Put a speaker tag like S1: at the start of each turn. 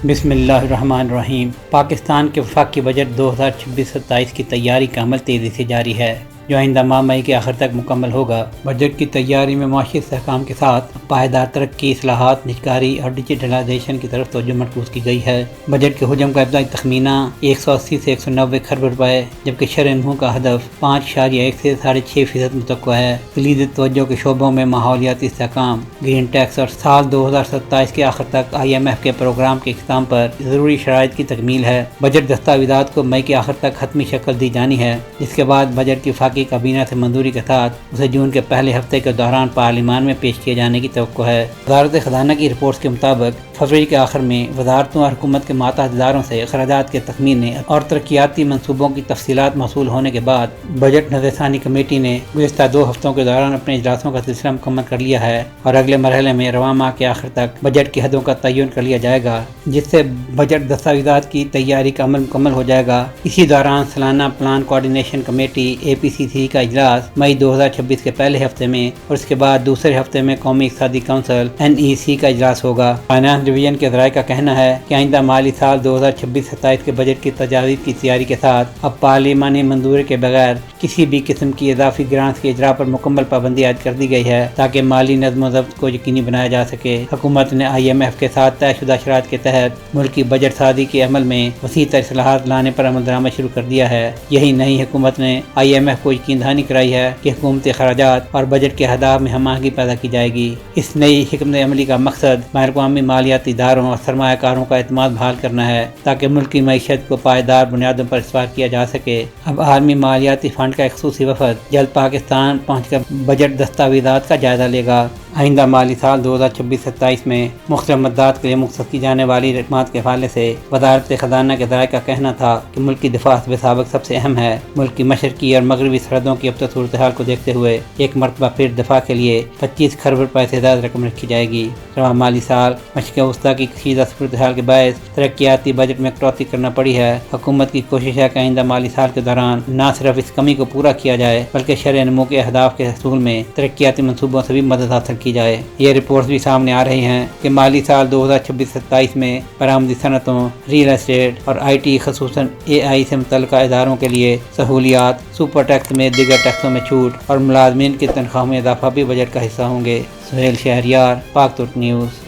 S1: بسم اللہ الرحمن الرحیم۔ پاکستان کے وفاقی بجٹ 2026-27 کی تیاری کا عمل تیزی سے جاری ہے، جو آئندہ ماہ مئی کے آخر تک مکمل ہوگا۔ بجٹ کی تیاری میں معاشی استحکام کے ساتھ پائیدار ترقی، اصلاحات، نجکاری اور ڈیجیٹلائزیشن کی طرف توجہ مرکوز کی گئی ہے۔ بجٹ کے حجم کا ابتدائی تخمینہ 180 سے 190 خرب روپے، جبکہ شرح نمو کا ہدف 5.1 سے 6.5% متوقع ہے۔ کلیدی توجہ کے شعبوں میں ماحولیاتی استحکام، گرین ٹیکس اور سال 2027 کے آخر تک IMF کے پروگرام کے اختتام پر ضروری شرائط کی تکمیل ہے۔ بجٹ دستاویزات کو مئی کے آخر تک حتمی شکل دی جانی ہے، جس کے بعد بجٹ کی وفاقی کابینہ سے منظوری کے ساتھ اسے جون کے پہلے ہفتے کے دوران پارلیمان میں پیش کیے جانے کی توقع ہے۔ وزارت خزانہ کی رپورٹس کے مطابق فروری کے آخر میں وزارتوں اور حکومت کے ماتحت اداروں سے اخراجات کے تخمینے اور ترقیاتی منصوبوں کی تفصیلات موصول ہونے کے بعد بجٹ نظر ثانی کمیٹی نے گزشتہ 2 ہفتوں کے دوران اپنے اجلاسوں کا سلسلہ مکمل کر لیا ہے اور اگلے مرحلے میں رواں ماہ کے آخر تک بجٹ کی حدوں کا تعین کر لیا جائے گا، جس سے بجٹ دستاویزات کی تیاری کا عمل مکمل ہو جائے گا۔ اسی دوران سالانہ پلان کوآرڈینیشن کمیٹی APCC کا اجلاس مئی 2026 کے پہلے ہفتے میں اور اس کے بعد دوسرے ہفتے میں قومی اقتصادی کونسل NEC کا اجلاس ہوگا۔ فائنانس ڈویژن کے ذرائع کا کہنا ہے کہ آئندہ مالی سال 2026-27 کے بجٹ کی تجاویز کی تیاری کے ساتھ اب پارلیمانی منظوری کے بغیر کسی بھی قسم کی اضافی گرانٹس کے اجرا پر مکمل پابندی عائد کر دی گئی ہے، تاکہ مالی نظم و ضبط کو یقینی بنایا جا سکے۔ حکومت نے IMF کے ساتھ طے شدہ شرائط کے تحت ملکی بجٹ سازی کے عمل میں وسیع تر اصلاحات لانے پر عمل درآمد شروع کر دیا ہے۔ یہی نہیں، حکومت نے IMF کو یقین دہانی کرائی ہے کہ حکومتی اخراجات اور بجٹ کے اہداف میں ہم آہنگی پیدا کی جائے گی۔ اس نئی حکمت عملی کا مقصد بین الاقوامی مالیاتی اداروں اور سرمایہ کاروں کا اعتماد بحال کرنا ہے، تاکہ ملکی معیشت کو پائیدار بنیادوں پر استوار کیا جا سکے۔ اب عالمی مالیاتی فنڈ کا ایک خصوصی وفد جلد پاکستان پہنچ کر بجٹ دستاویزات کا جائزہ لے گا۔ آئندہ مالی سال 2026-27 میں مختلف مدات کے لیے مختص کی جانے والی رقمات کے حوالے سے وزارت خزانہ کے ذرائع کا کہنا تھا کہ ملکی دفاع حسب سابق سب سے اہم ہے۔ ملکی مشرقی اور مغربی سرحدوں کی ابتدائی صورتحال کو دیکھتے ہوئے ایک مرتبہ پھر دفاع کے لیے 25 خرب روپے سے زیادہ رقم رکھی جائے گی۔ رواں مالی سال مشرق وسطیٰ کی کشیدہ صورتحال کے باعث ترقیاتی بجٹ میں کٹوتی کرنا پڑی ہے۔ حکومت کی کوشش ہے کہ آئندہ مالی سال کے دوران نہ صرف اس کمی کو پورا کیا جائے، بلکہ شرح نمو کے اہداف کے حصول میں ترقیاتی منصوبوں سے بھی مدد حاصل کی جائے۔ یہ رپورٹس بھی سامنے آ رہی ہیں کہ مالی سال 2026-27 میں برآمدی صنعتوں، ریل اسٹیٹ اور IT خصوصاً AI سے متعلقہ اداروں کے لیے سہولیات، سپر ٹیکس میں دیگر ٹیکسوں میں چھوٹ اور ملازمین کی تنخواہ میں اضافہ بھی بجٹ کا حصہ ہوں گے۔ سہیل شہریار، پاک ترک نیوز۔